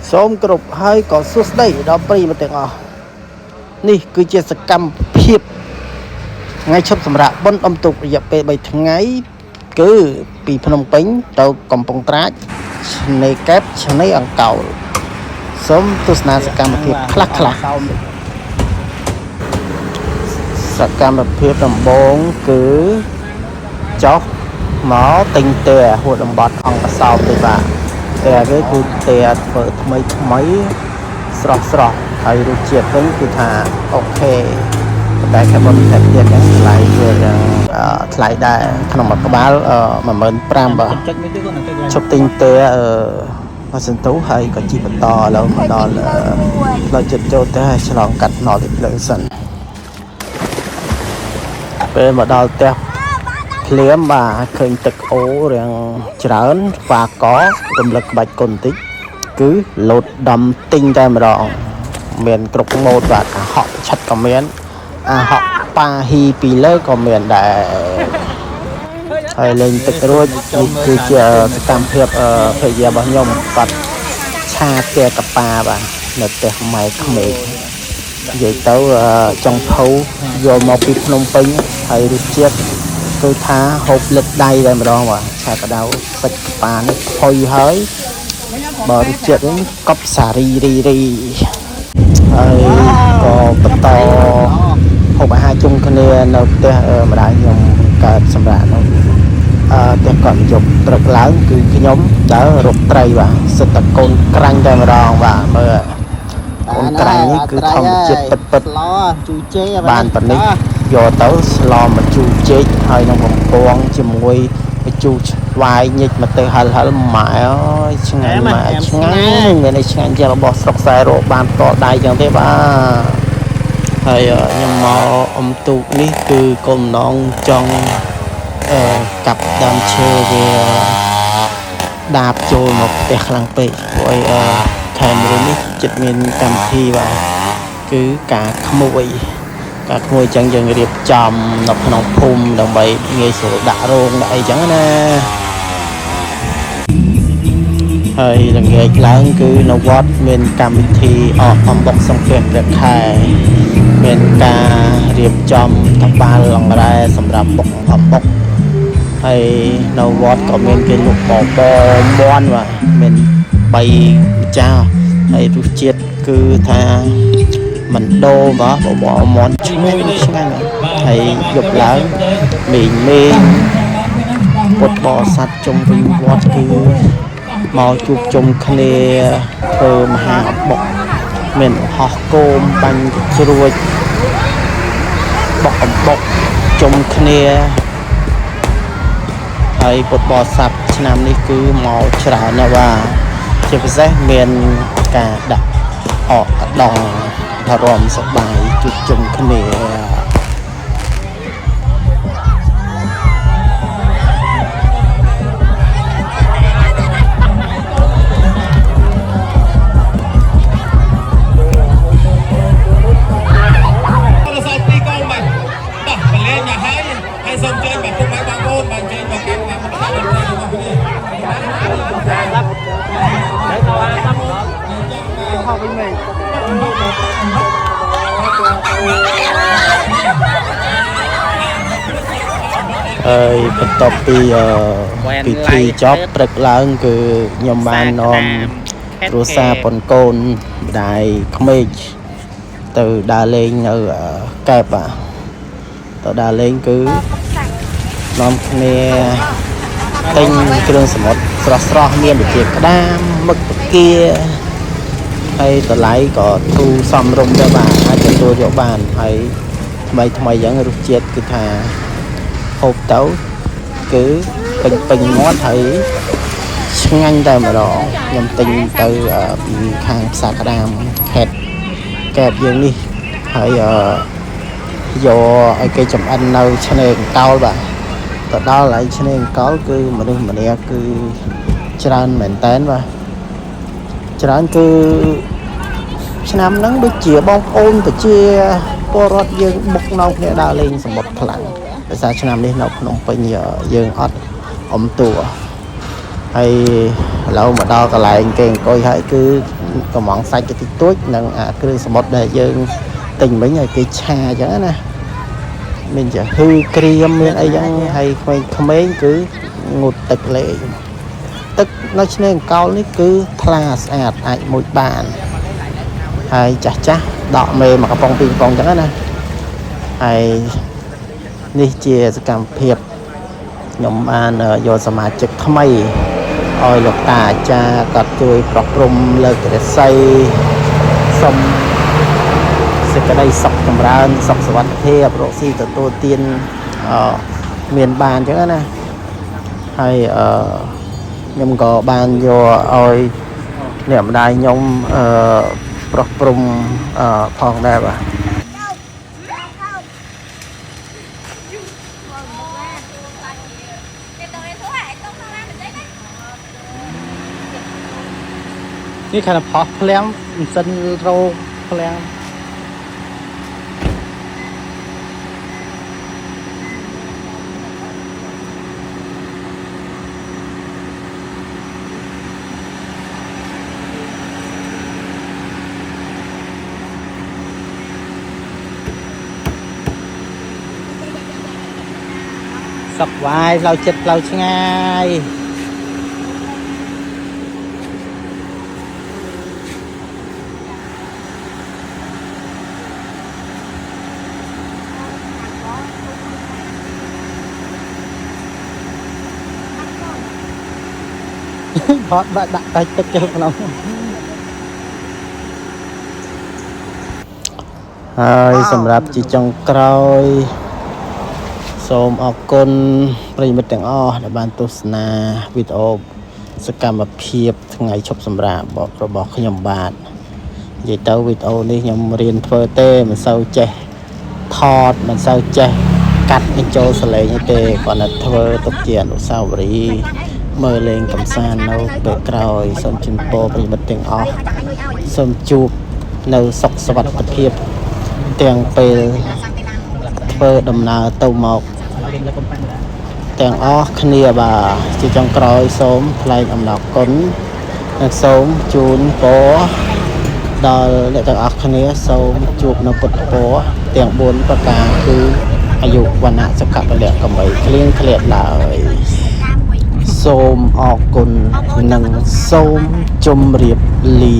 សូមគោរពហើយក៏សួស្តីដល់ប្រិយមិត្តទាំងអស់នេះគឺជាសកម្មភាពថ្ងៃឈប់សម្រាកបុណ្យអុំទូករយៈពេល3ថ្ងៃគឺពីភ្នំពេញទៅកំពង់ត្រាចឆ្នេរកែបឆ្នេរអង្កោលសូមទស្សនាសកម្មភាពខ្លះសកម្មភាពដំបូងគឺចុះមកទិញតែហួតអំបត់អង្គសោមទេបាទតែគេគឺតែធ្វើថ្មីស្រស់ហើយរសជាតិវិញគឺថាអូខេតែកាបូនតែទៀតហ្នឹងថ្លៃវាយ៉ាងថ្លៃដែរក្នុងមួយក្បាល15,000បាទជប់ទិញតែមកសន្ទុះហើយក៏ជីបន្តឥឡូវមកដល់ផ្លូវចិត្តចូលទៅឆ្លងកាត់ណលភ្លើងសិនពេលមកដល់ផ្ទះភ្លាមបាទឃើញទឹកអូរាងច្រើនស្វាករំលឹកក្បាច់កុនតិចគឺលោតដំទិញតែម្ដងមានគ្រប់ម៉ូដបាទអាហក់ឆិតក៏មានអាហក់ប៉ាហ៊ីពីលើក៏មានដែរហើយលេងទឹករួចនេះគឺជាសកម្មភាពភរិយារបស់ខ្ញុំគាត់ឆាតែកប៉ាបាទនៅផ្ទះម៉ែក្មេកនិយាយទៅចុងភៅយកមកពីភ្នំពេញហើយរសជាតិគឺថាហូបលឹកដៃតែម្ដងបាទឆាកដៅសាច់កប៉ានេះផុយហើយបើរសជាតិវិញកប់សារីរីហើយក៏បន្តហូបអាហារជុំគ្នានៅផ្ទះម្ដាយខ្ញុំកើតសម្រាប់នោះផ្ទះគាត់យកព្រឹកឡើងគឺខ្ញុំដើររកត្រីបាទសិតតែកូនក្រាញ់តែម្ដងបាទមើលកូនក្រាញ់នេះគឺធម្មជាតិពិតជូរជែកបានប៉ុណ្ណេះយកទៅស្លម្ជូរចេកហើយនឹងបំពងជាមួយម្ជូរស្វាយញិចមកទៅហិលម៉ែអើយឆ្ងាញ់ម៉ែឆ្ងាញ់មានឆ្ងាញ់ជាងរបស់ស្រុកខ្សែរកបានផ្ទាល់ដៃចឹងទេបាទហើយខ្ញុំមកអុំទូកនេះគឺគោលម្ដងចង់កាប់ដើមឈើវាដាបចូលមកផ្ទះខ្លាំងពេកព្រោះអីខេមរនេះចិត្តមានកម្មវិធីបាទគឺការក្មួយចឹងយើងរៀបចំនៅក្នុងភូមិដើម្បីងាយស្រួលដាក់រោងដាក់អីចឹងណាហើយល្ងាចឡើងគឺនៅវត្តមានកម្មវិធីអំបុកសំភារព្រះខែមានការរៀបចំតបាល់អង្រែសម្រាប់បុកអំបុកហើយនៅវត្តក៏មានគេលក់បបរមាន់បាទមាន3ម្ចាស់ហើយរសជាតិគឺថាមិនដូរបាទបបរមាន់ឆ្ងាញ់ហើយយប់ឡើងមេងពុទ្ធបរិស័ទជុំវិញវត្តគឺមកជួបជុំគ្នាធ្វើមហាអបុកមានហោះគោមបាញ់ជ្រួចបុកអំបុកជុំគ្នាហើយពុទ្ធបរិស័ទឆ្នាំនេះគឺមកច្រើនណាស់បាទជាពិសេសមានការដាក់អកដងអារម្មណ៍សប្បាយជួបជុំគ្នាហើយបន្ទាប់ពីពិធីចប់ព្រឹកឡើងគឺខ្ញុំបាននាំគ្រួសារប៉ុនកូនម្ដាយក្មេកទៅដើរលេងនៅកែបទៅដើរលេងគឺនាំគ្នាទិញគ្រឿងសមុទ្រស្រស់មានដូចជាក្តាមមឹកផ្កាហើយតម្លៃក៏ទូសមរម្យដែរបាទអាចទទួលយកបានហើយថ្មីអញ្ចឹងរសជាតិគឺថាហូបទៅគឺពេញមាត់ហើយឆ្ងាញ់តែម្ដងខ្ញុំទិញទៅពីខាងផ្សារក្តាមខេត្តកែបយើងនេះហើយយកឲ្យគេចំអិននៅឆ្នេរអង្កោលបាទទៅដល់ហើយឆ្នេរអង្កោលគឺមនុស្សម្នាគឺច្រើនមែនតែនបាទច្រើនគឺឆ្នាំហ្នឹងដូចជាបងប្អូនប្រជាពលរដ្ឋយើងបុកនៅគ្នាដើរលេងសមុទ្រខ្លាំងដោយសារឆ្នាំនេះនៅភ្នំពេញយើងអត់អុំតួ hay lâu mà đo cả lại kèn coi hãy cứ có món xanh cái túi nâng cứ một để dương tình mấy ngày cái cha chứ nè mình chỉ hư cream mình ấy chẳng hay không mấy cứ ngột tực lệ tức nó nên cao nó cứ thla sạch ai một bàn hay chả chả đọ mê mà cái phong pin phong chẳng nè hay đi chia cảm phiệp nhóm ban vô sma trực tham mây ôi lục tà cha cọt chui bọc rum lực để xây xong sẽ cái đây sọc cầm ra sọc sờ vặt thép rộ xi từ tô tiên miền bàn chứ nè hay nhóm có bàn vô ôi niệm đài nhóm bọc rum phong đẹp àนี่ขนาดพอเพลงdân rôเพลงสกวายเราเจ็บเราช่างไงพอดักไปตึกเจอเราสำหรับจีจงกรอยសូមអរគុណប្រិយមិត្តទាំងអស់ដែលបានទស្សនាវីដេអូសកម្មភាពថ្ងៃឈប់សម្រាករបស់ខ្ញុំបាទនិយាយទៅវីដេអូនេះខ្ញុំរៀនធ្វើទេមិនសូវចេះថតមិនសូវចេះកាត់បញ្ចូលសលេងទេគ្រាន់តែធ្វើទុកជាអនុស្សាវរីយ៍មើលលេងកំសាន្តនៅពេលក្រោយសូមជូនពរប្រិយមិត្តទាំងអស់សូមជួបនៅសុខសុវត្ថិភាពទាំងពេលធ្វើដំណើរទៅមកទាំងអស់គ្នាបាទជាចុងក្រោយសូមថ្លែងអំណរគុណនិងសូមជូនពរដល់អ្នកទាំងអស់គ្នាសូមជួបនៅពុទ្ធពរទាំង4ប្រការគឺអាយុវណ្ណៈសុខៈពលៈកំបីគ្លៀងធ្លាក់ឡើយសូមអរគុណនិងសូមជម្រាបលា